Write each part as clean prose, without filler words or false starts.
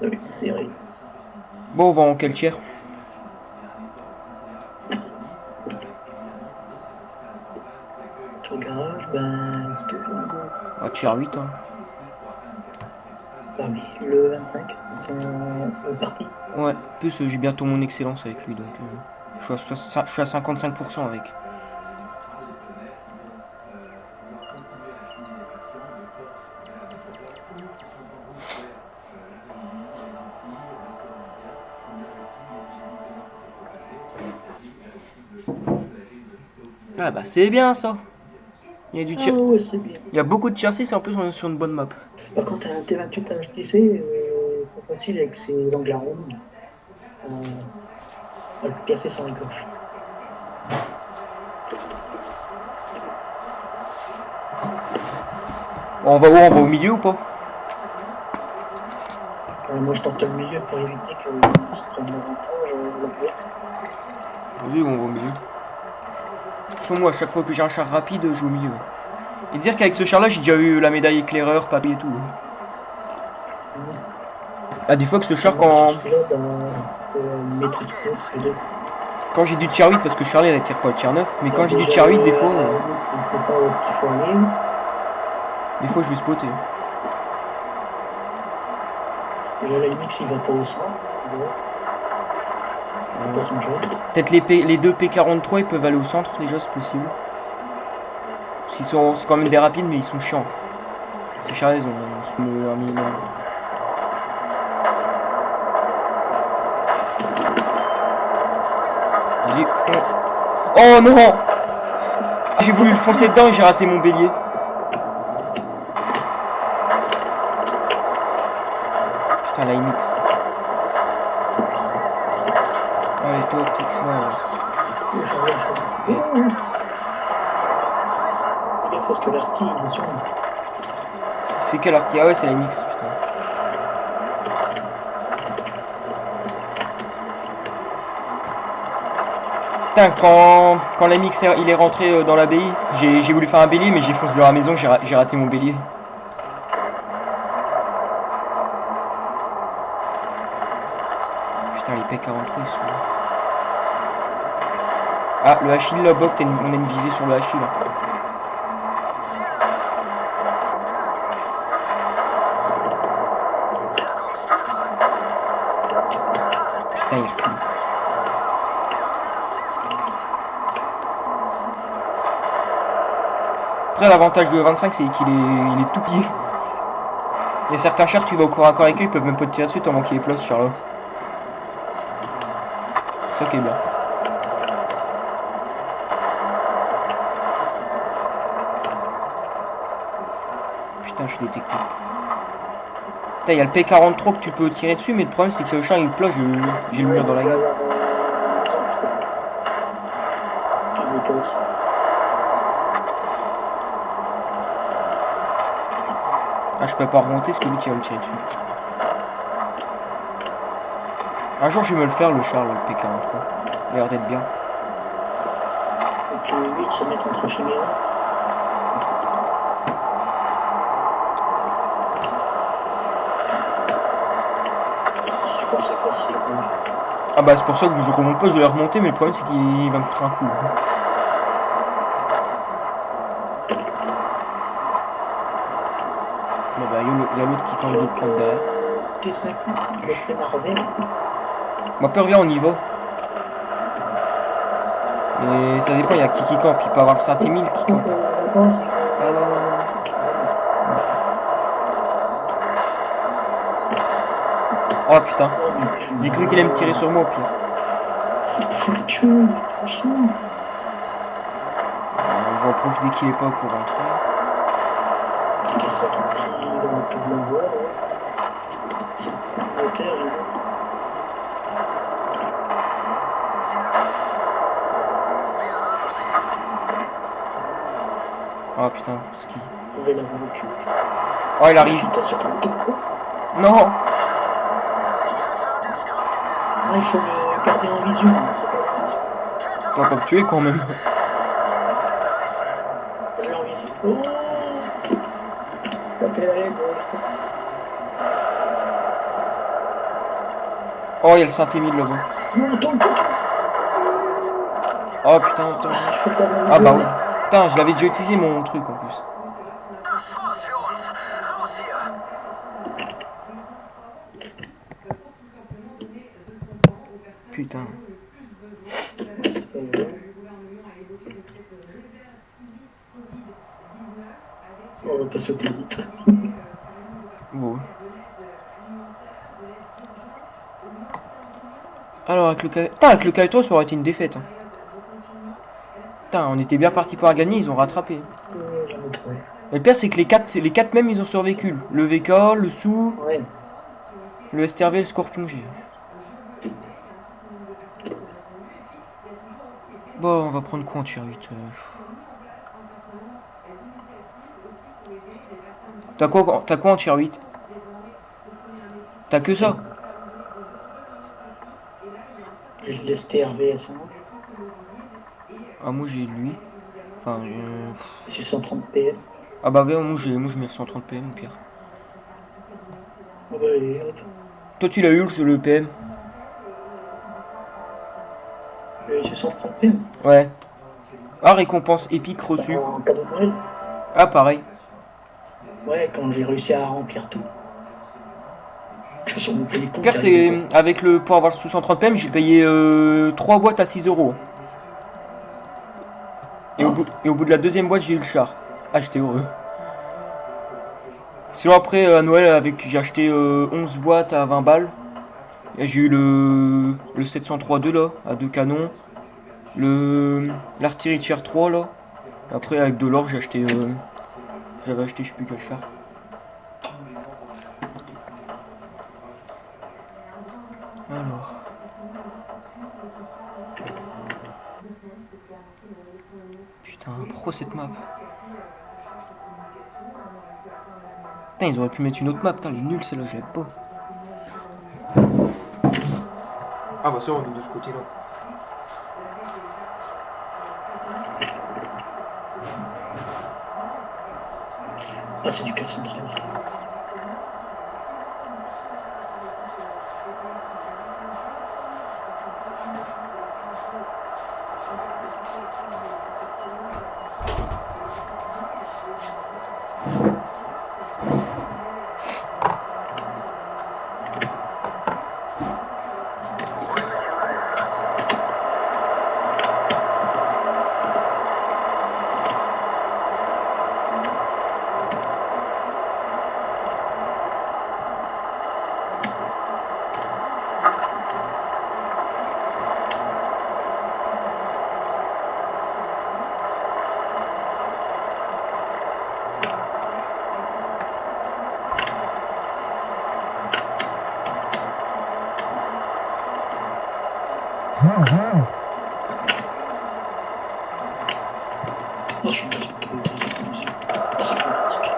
Oui, c'est vrai. Bon, on va en quel tiers? Sur le garage, ben, est-ce que je vais go Ah, tiers faire 8, ça? hein. Ah oui, le 25, son parti. Ouais, en plus j'ai bientôt mon excellence avec lui, donc je suis à 55% avec. Ah bah c'est bien ça. Il y a du Ah tiers. ouais, c'est bien. Il y a beaucoup de tiers 6 et en plus on est sur une bonne map. Par contre, un T28 HTC, pas facile avec ses angles ronds à le percer sans ricochet. On va où? On va au milieu ou pas? Moi, je tente le milieu pour éviter que les Nice prennent l'avantage à l'adverse. Vas-y, on va au milieu. Sur moi, à chaque fois que j'ai un char rapide, je joue au milieu. Et dire qu'avec ce char là, j'ai déjà eu la médaille éclaireur, papier et tout. Ah, des fois que ce char, Moi, j'ai quand, celui-là pour maîtrise pro, les deux. quand j'ai du tier 8, parce que Charlie elle tire pas le tier 9, mais Bon, quand j'ai du déjà, tier 8, à la limite, il ne sait pas où est-ce qu'il faut aller. des fois je vais spotter. Déjà, à la limite, s'il va pas au centre, déjà, c'est pas son job. Peut-être les deux P43 ils peuvent aller au centre, déjà c'est possible. Parce qu'ils sont, c'est quand même des rapides, mais ils sont chiants. Parce que ces chars ils ont un minimum. Vas-y, fonce. Oh non! J'ai voulu le foncer dedans et j'ai raté mon bélier. Putain, la MX. Allez, toi, Le Charlie, je crois. et Oh, fais gaffe parce que l'arty, il est sur nous. c'est quelle artillerie? Ah ouais, c'est la MX, putain. Putain, quand la MX il est rentré dans l'abbaye, j'ai voulu faire un bélier, mais j'ai foncé dans la maison, j'ai raté mon bélier. Putain, les P43 ils sont là. Ah, le Achille là, Boc, on a une visée sur le Achille. Putain, il recule. Après, l'avantage du E25, c'est il est tout pied. Il y a certains chars, tu vas au corps à corps avec eux, ils peuvent même pas te tirer dessus tellement qu'il est plat ce char là. C'est ça qui est bien. Putain, je suis détecté. Putain, il y a le P43 que tu peux tirer dessus, mais le problème c'est que le char il est plat, j'ai le Ouais, mur il dans va la pas gueule. avoir l'exemple, je crois. Il veut pas aussi. Ah, je peux pas remonter parce que lui qui va me tirer dessus. Un jour, je vais me le faire le char, le P43. Il a l'air d'être bien. Faut que le 8 se mette entre Chimera. Je pense que c'est facile pour lui. Ah bah c'est pour ça que je remonte pas, je vais remonter, mais le problème c'est qu'il va me foutre un coup. Bon bah il y a l'autre qui Je tente de dirais le prendre derrière. que T5, il va te démarrer. Bon après reviens, on y va. Et ça dépend, il y a qui campe, il peut avoir le Saint-Émile qui Donc, campe. on avance, il Ouais, ouais, va. ouais. Ouais, non. Oh putain, Oh, mais tu j'ai cru qu'il allait me tirer vois. sur moi au pire. Faut le tuer, il est trop chiant. J'en profite dès qu'il est pas pour rentrer. Qu'est-ce que c'est qui dans le tour de la voie, là? C'est le moteur, il est. Oh putain, ce qu'il... On va l'avoir au cul. Oh il Oh arrive. putain, sur ton tour, quoi. Non. Ah, il faut le garder en visu, hein, c'est pas grave. Tu vas pas me tuer quand même. Garde-le en visu. Oh! T'as fait la règle, ouais, ça. Oh, il y a le Saint-Émile là-bas. Non, attends. Oh putain, attends. Je peux pas Ah bah oui. m'amuser. Putain, je l'avais déjà utilisé mon truc en plus. Putain. On va pas sauter vite. Bon. Alors avec le Putain, avec le Calto, ça aurait été une défaite. Hein. Putain, on était bien parti pour la gagner, ils ont rattrapé. J'en ai trouvé. Et le pire, c'est que les quatre mêmes, ils ont survécu. Le VK, le Sou, Ouais. le STRV et le Scorpion G. Bon, on va prendre quoi en tier 8 T'as quoi en tier 8? T'as que ça? Je laisse TRVS1. Ah, moi j'ai lui. Enfin, J'ai 130 PM. Ah bah ouais, moi je mets 130 PM au pire. On va aller, hop. Toi tu l'as eu le PM? J'ai 130 PM. Ouais. Ah, récompense épique reçue. En cadeau de Noël. Ah, pareil. Ouais, quand j'ai réussi à remplir tout. Sur mon Le téléphone. pire, c'est avec le pour avoir sous 130 PM, j'ai payé 3 boîtes à 6 euros. Et au bout de la deuxième boîte, j'ai eu le char. Ah, j'étais heureux. Sinon, après, à Noël, j'ai acheté 11 boîtes à 20 balles. Et j'ai eu le 703-2 là, à 2 canons. L'artillerie tier 3 là. Après, avec de l'or, j'avais acheté, je sais plus quel char. Alors. Putain, pourquoi cette map? Putain, ils auraient pu mettre une autre map, putain, elle est nulle celle-là, je l'aime pas. Ah bah ça, on est de ce côté-là. Ah, c'est du cœur central. Non, je suis pas sûr que ah, c'est fantastique.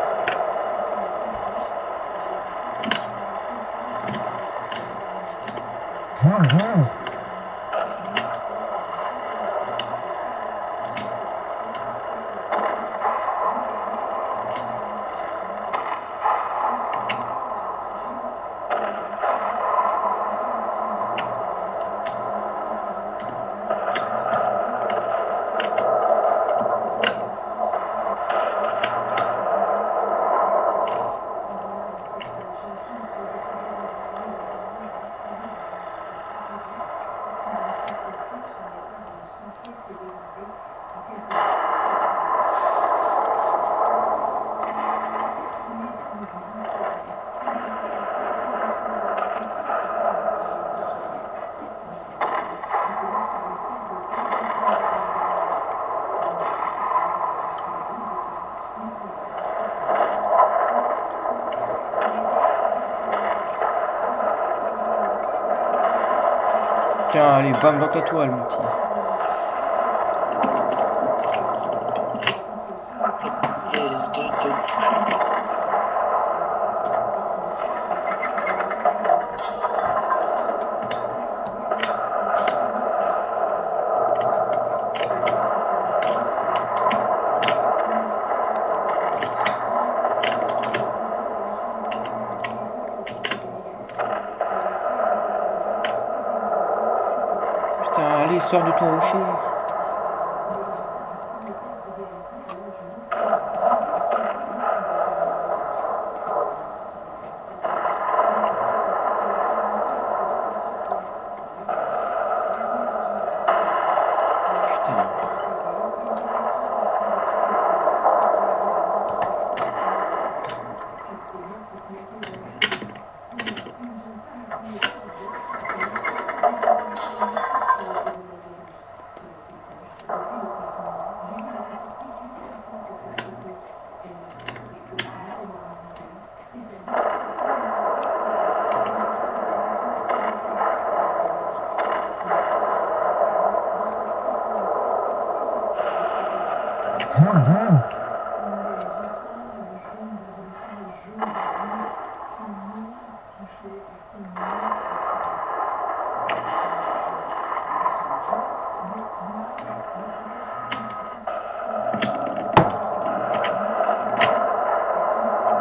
Tiens, allez, bam, dans ta toile, mon petit. Et de sors de ton rocher. Putain.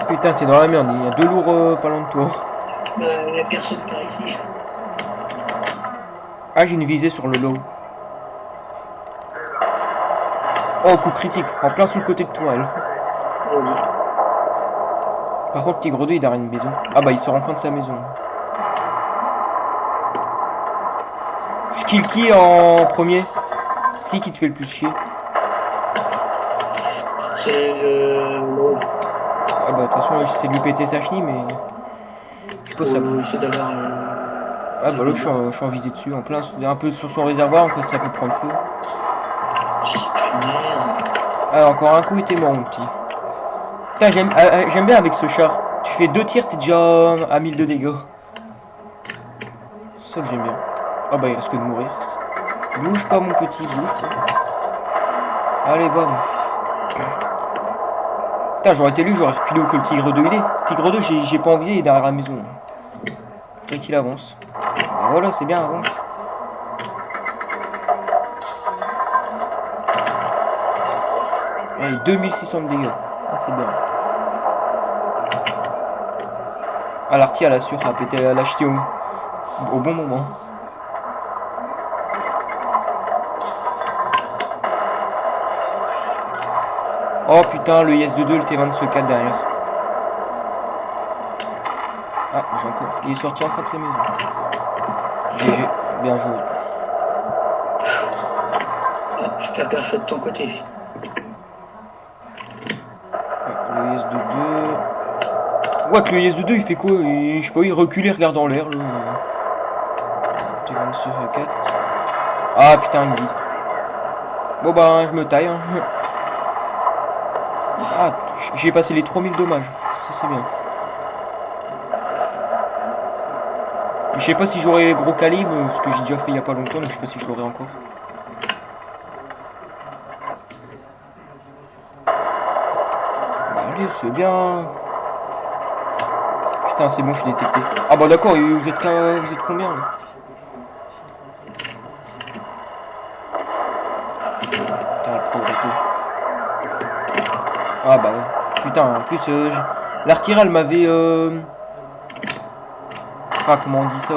Putain, t'es dans la merde, il y a deux lourds pas loin de toi. Il n'y a personne par ici. Ah, j'ai une visée sur le low. Oh, coup critique, en plein sous le côté de tourelle. Oh oui. Par contre, Tigre 2 il est derrière une maison. Ah bah il sort enfin de sa maison. Je kill qui en premier? C'est qui te fait le plus chier? C'est le... Ah bah de toute façon j'essaie de lui péter sa chenille mais... Je sais pas ça. C'est d'avoir... Ah bah là je suis en visée dessus, en plein, un peu sur son réservoir, en cas ça peut prendre feu. Punaise. Ah encore un coup et t'es mort mon petit. Putain j'aime bien avec ce char. Tu fais 2 tirs, t'es déjà à 1000 de dégâts. C'est ça que j'aime bien. Ah bah il risque de mourir. Bouge pas mon petit, bouge pas. Allez bam. Putain j'aurais été lui, j'aurais reculé où que le Tigre 2 il est. Tigre 2 j'ai pas envie, il est derrière la maison. Faut qu'il avance. Bah voilà c'est bien, avance. Allez 2600 de dégâts. Ah, c'est bien. Ah l'artille elle assure, elle a pété, elle a acheté au bon moment. Oh putain, le IS-22, le T20 se 4 derrière. Ah, j'ai encore. Il est sorti enfin de sa maison. GG, bien joué. Fais gaffe de ton côté. Le IS-22... What, le IS-22 il fait quoi? Je sais pas, il recule, il regarde en l'air. Le T20 se 4. Ah putain, il me vise. Bon bah, je me taille. Hein. Ah, j'ai passé les 3000 dommages. Ça c'est bien. Je sais pas si j'aurai gros calibre, parce que j'ai déjà fait il y a pas longtemps, donc je sais pas si je l'aurai encore. Allez, c'est bien. Putain, c'est bon, je suis détecté. Ah bah d'accord, vous êtes combien là? Putain, le progresso. Ah bah ouais. Putain, en plus, l'artillerie, elle m'avait... Enfin, comment on dit ça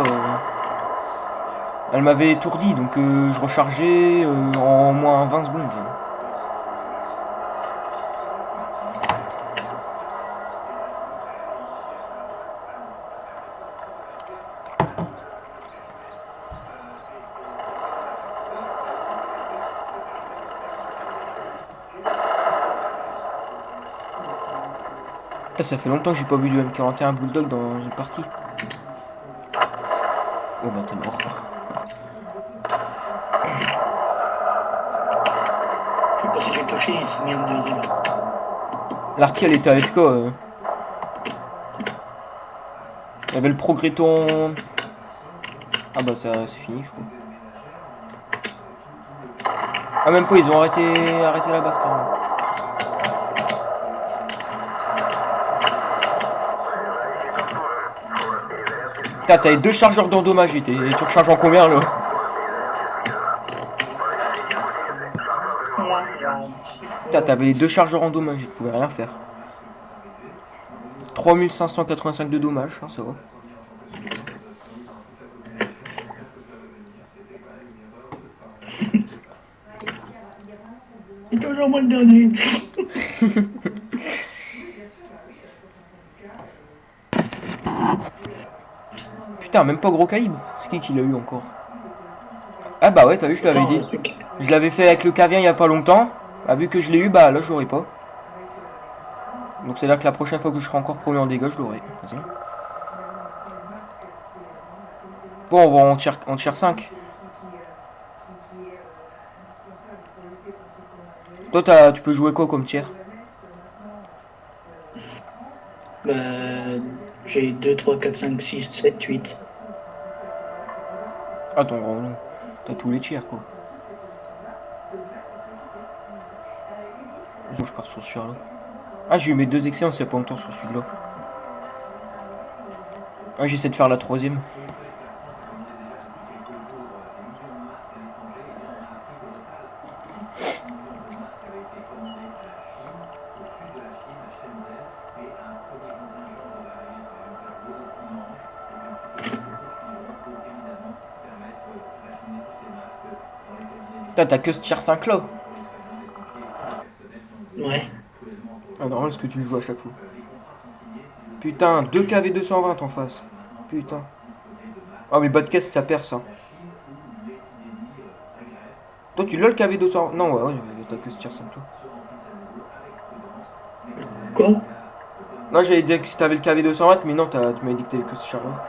elle m'avait étourdi, donc je rechargeais en moins 20 secondes. Putain, ça fait longtemps que j'ai pas vu du M41 Bulldog dans une partie. Oh bah t'es mort. Je sais pas si j'ai touché, il s'est mis en deuxième. L'artillerie elle était AFK. Il y avait le progretton. Ah bah ça c'est fini je crois. Ah même pas, ils ont arrêté la base carrément. Putain, t'avais 2 chargeurs d'endommagés, tu recharges en combien là? Putain, t'avais les 2 chargeurs endommagés, tu pouvais rien faire. 3585 de dommages, hein, ça va. toujours moi le dernier. Putain, même pas gros calibre. C'est qui l'a eu encore? Ah bah ouais, t'as vu, je te l'avais dit. Je l'avais fait avec le Cavien il y a pas longtemps. Bah vu que je l'ai eu, bah là je l'aurai pas. Donc c'est là que la prochaine fois que je serai encore premier en dégâts, je l'aurai. Bon, on va en tier 5. Toi, tu peux jouer quoi comme tiers? Bah, j'ai 2, 3, 4, 5, 6, 7, 8. Attends, oh non. T'as tous les tiers quoi. Je pars sur ce char là. Ah, j'ai eu mes 2 excellents il y a pas longtemps sur celui-là. Ah, j'essaie de faire la 3ème. T'as que ce tier 5 là. Ouais. Ah non, est-ce que tu le joues à chaque fois? Putain, 2 KV 220 en face. Putain. Ah mais bas de caisse ça perd ça. Toi tu l'as le KV 220? Non ouais, t'as que ce tier 5 là. Quoi? Non, j'allais dire que si t'avais le KV 220, mais non, tu m'avais dit que t'avais que ce char là.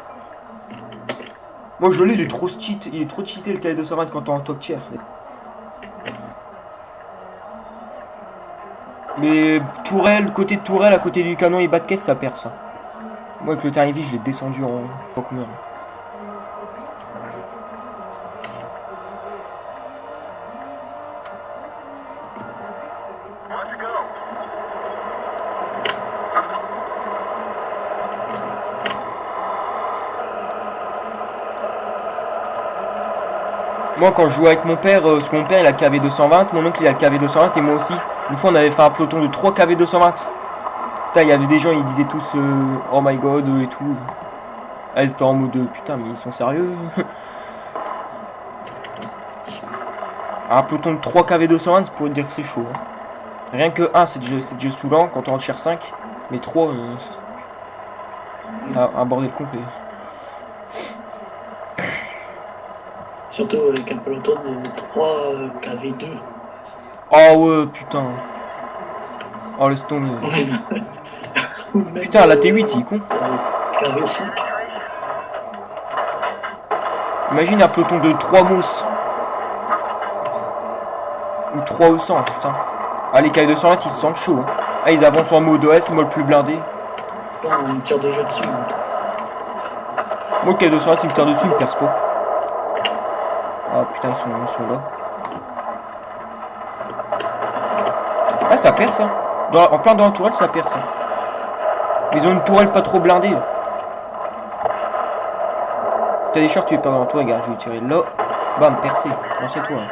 Moi je l'ai, il est trop cheaté le KV 220 quand t'es en top tier. Mais tourelle, côté de tourelle, à côté du canon et bas de caisse, ça perd ça. Moi avec le Terrivi, je l'ai descendu en combien. Moi quand je jouais avec mon père, parce que mon père il a le KV 220, mon oncle il a le KV 220 et moi aussi. Une fois on avait fait un peloton de 3 KV 220. Putain, il y avait des gens, ils disaient tous oh my god et tout. Ah, ils étaient en mode putain, mais ils sont sérieux. Un peloton de 3 KV 220, c'est pour dire que c'est chaud. Hein. Rien que 1, c'est déjà saoulant quand on en cherche 5. Mais 3, un bordel complet. Surtout avec un peloton de 3 KV2. Oh ouais, putain. Oh, laisse tomber. Putain, la T8, il est con. KV5. Imagine un peloton de 3 mousses. Ou 3 ou 100, putain. Ah, les KV220, ils se sentent chaud. Hein. Ah, ils avancent en mode OS, moi le plus blindé. Putain, on me tire déjà dessus. Moi, le KV220, il me tire dessus, il me perce pas. Ah, putain, ils sont là. Ah, ça perce, hein. En plein dans la tourelle, ça perce. Hein. Ils ont une tourelle pas trop blindée. T'as des shorts, tu es pas dans la tourelle, regarde, je vais tirer là. Bam, percé. Non, c'est toi. Hein.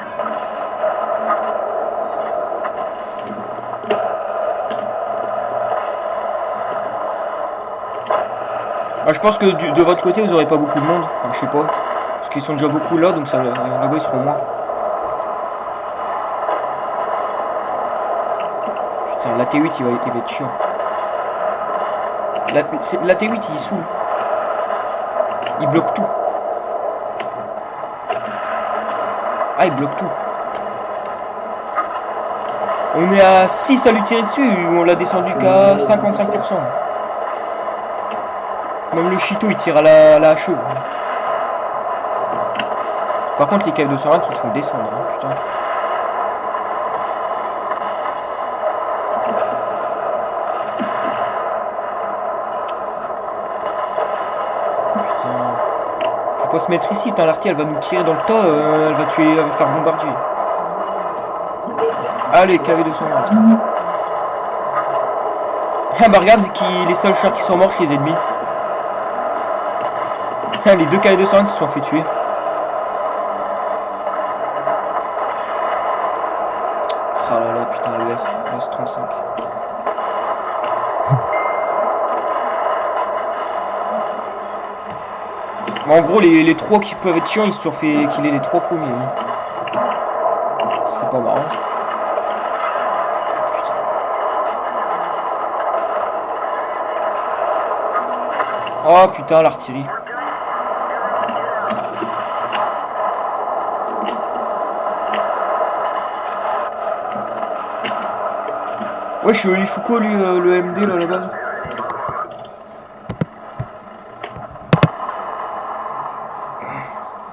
Ah, je pense que de votre côté, vous aurez pas beaucoup de monde. Enfin, je sais pas. Parce qu'ils sont déjà beaucoup là, donc là-bas, ils seront moins. Putain, la T8, il va être chiant. La T8, il saoule. Il bloque tout. Ah, il bloque tout. On est à 6 à lui tirer dessus, on l'a descendu qu'à 55%. Même le Chito, il tire à la HE. Par contre, les KV220, ils se font descendre, hein, putain. Faut pas se mettre ici, putain, l'artille elle va nous tirer dans le tas, elle va tuer, elle va faire bombardier. Allez, KV220. Ah bah regarde, les seuls chars qui sont morts chez les ennemis. Les 2 KV220 se sont fait tuer. Oh là là, putain, le S35. Mais en gros, les 3 qui peuvent être chiants, ils se sont fait killer les 3 premiers. C'est pas marrant. Oh putain, l'artillerie. Ouais, je suis Oli Foucault, lui, le MD, là, là-bas.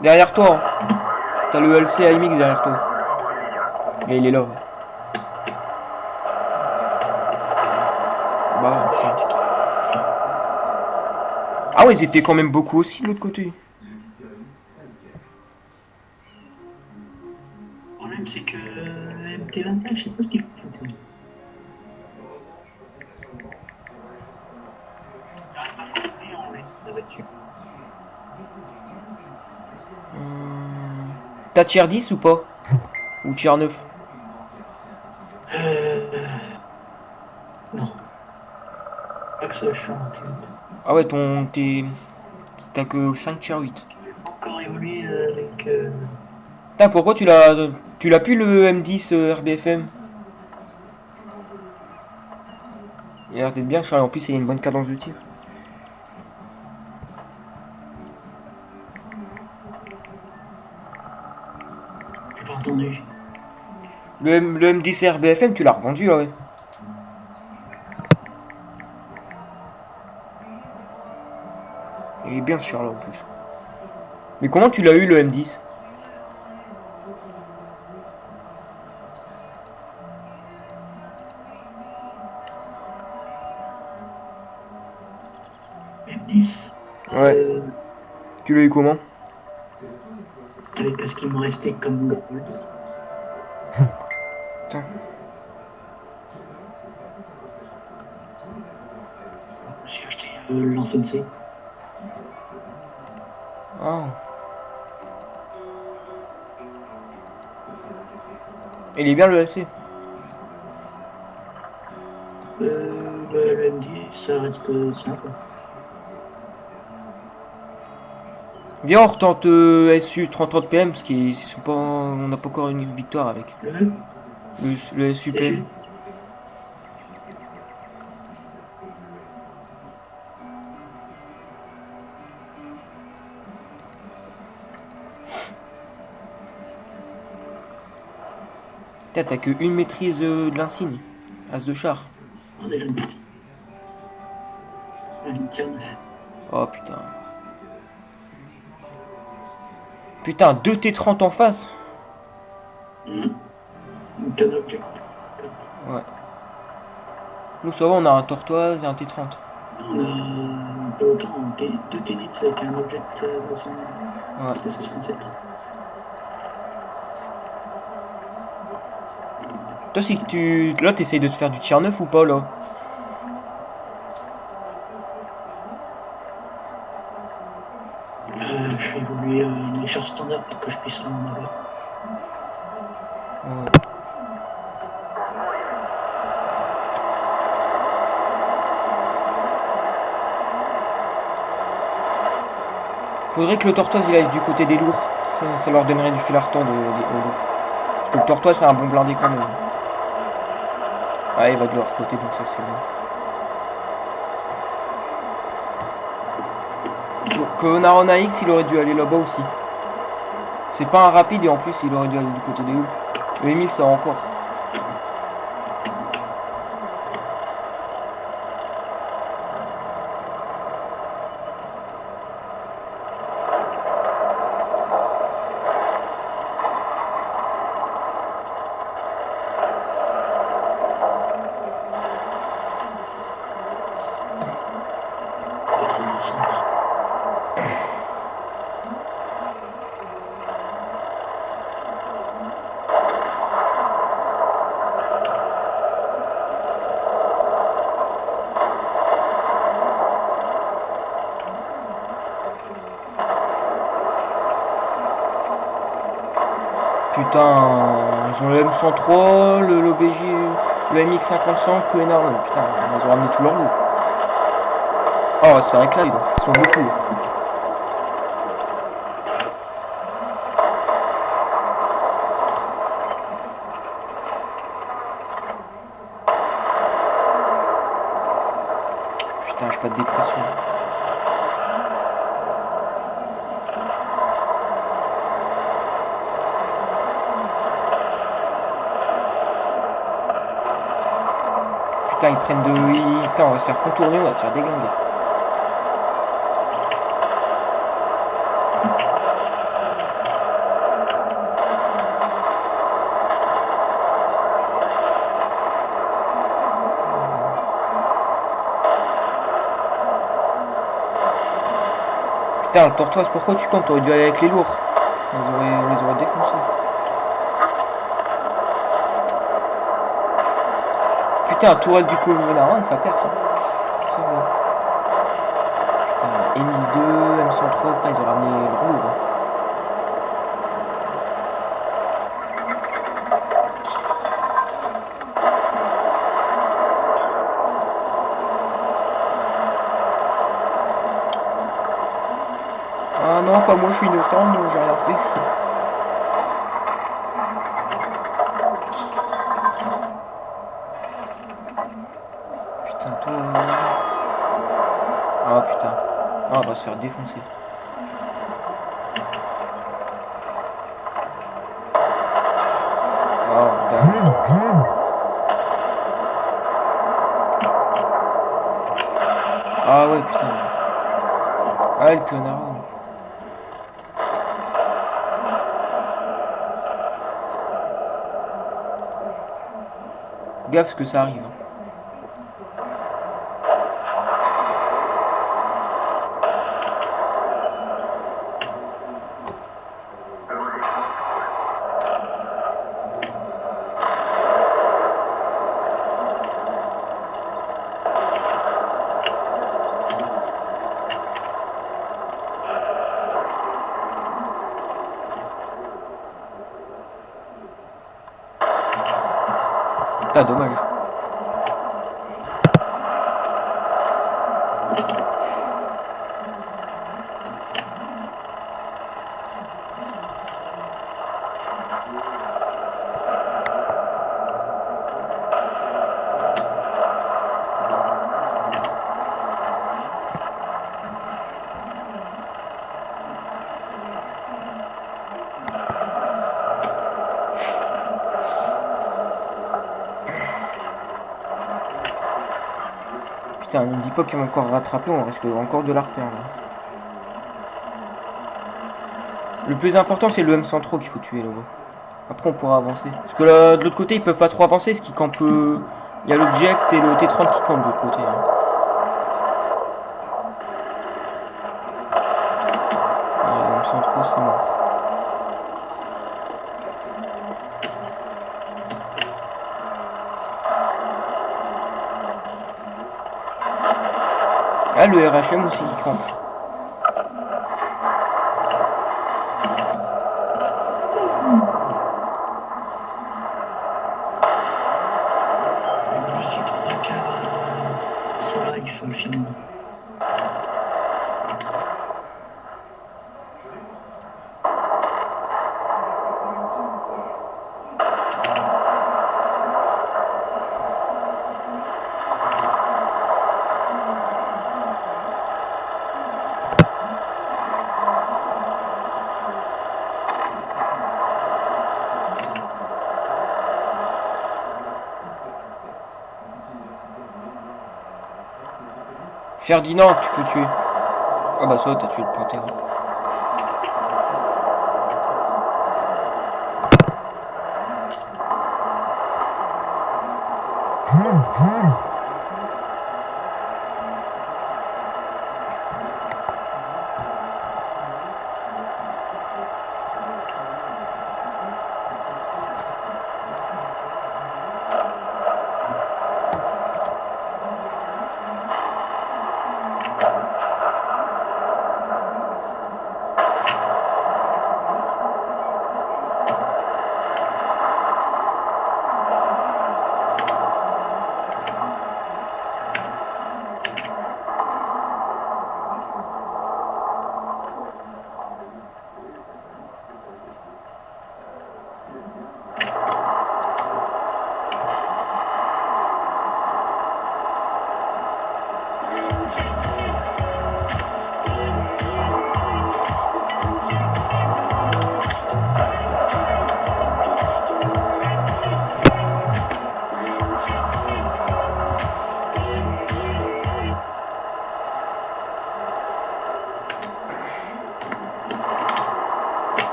Derrière toi, hein. T'as le LC AMX derrière toi. Et il est là. Ouais. Bah, putain. Ah ouais, ils étaient quand même beaucoup aussi de l'autre côté. Le problème, c'est que MT25, je sais pas ce qu'il faut. T'as tier 10 ou pas? Ou tier 9? Non. Pas que ça chante. Ah ouais, t'as que 5 tier 8. Encore évolué avec. Putain, pourquoi tu l'as plus le M10 RBFM? Il a l'air d'être bien chargé, en plus il a une bonne cadence de tir. J'ai pas entendu. Le M10 RBFM, tu l'as revendu, ah ouais. Il est bien ce char là en plus. Mais comment tu l'as eu le M10? M10. Ouais. Tu l'as eu comment? Avec ce qu'il me restait comme gold. Putain. J'ai acheté l'ancienne C. Ah. Il est bien le LC. Le M10, ça reste simple. Viens, on retente SU 30 PM parce on n'a pas encore une victoire avec. Le SU PM. T'as que une maîtrise de l'insigne. As de char. On est jeune petit. Oh putain. Putain, 2 T30 en face. Une canne object. Ouais. Nous ça va, on a un Tortoise et un T30. On a pas autant, deux tennis avec un object 267. Toi, si là, t'essayes de te faire du tier 9 ou pas, là? Je fais évoluer les chars standards pour que je puisse en avoir. Ouais. Faudrait que le Tortoise il aille du côté des lourds. Ça leur donnerait du fil à retordre aux lourds. Parce que le Tortoise c'est un bon blindé quand même. Ouais, il va de leur côté donc ça c'est bon. Donc Narona X il aurait dû aller là-bas aussi. C'est pas un rapide et en plus il aurait dû aller du côté des lourds. Le Emile ça va encore. Putain, ils ont le M103, l'OBJ, le MX500, que énorme. Putain, ils ont ramené tout leur lot. Oh, on va se faire éclater, ils sont beaucoup. Putain, j'ai pas de dépression. putain, ils prennent de... Putain, on va se faire contourner, on va se faire déglinguer. Putain, Tortoise, pourquoi tu comptes? T'aurais dû aller avec les lourds. On les aurait défoncés. Putain, tourelle du Covenant, ça perd ça. Ça va. Putain, M1002, M103, putain, ils ont ramené le lourd. Ah non, pas moi, je suis innocent, moi j'ai rien fait. Putain, toi... Ah putain. Ah, on va se faire défoncer. Oh, ben... Ah ouais, putain. Ah, le connard. Gaffe ce que ça arrive. Putain, dommage. Putain, ne me dis pas qu'ils vont encore rattraper, on risque encore de la reperdre. Le plus important, c'est le M103 qu'il faut tuer là-bas. Après, on pourra avancer. Parce que là, de l'autre côté, ils peuvent pas trop avancer, ce qui campe... Il y a l'object et le T30 qui campent de l'autre côté. Hein. Le M103, c'est mort. Ah, le RHM aussi qui campe. Ça, il faut le filmer. Ferdinand, tu peux tuer. Ah bah ça, t'as tué le panthère.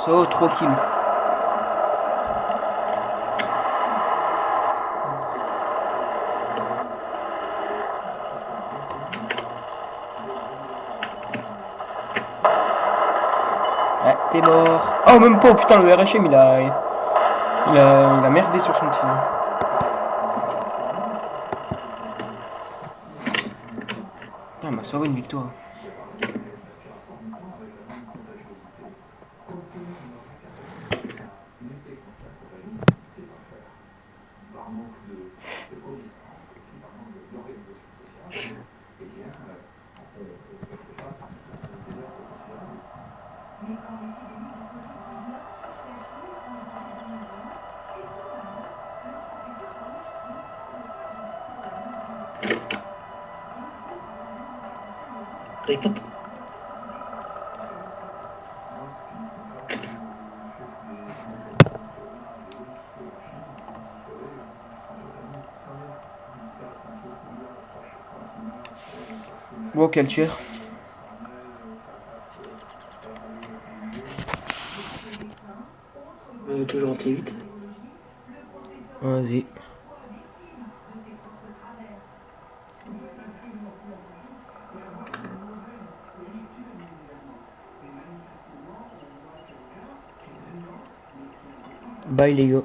So, 3 kills. Ouais, t'es mort. Oh, même pas, putain, le RHM, il a merdé sur son tir. Putain, il m'a sauvé une victoire. Répète. Bon, quel tir. Toujours en T8. Vas-y. Bye les gars.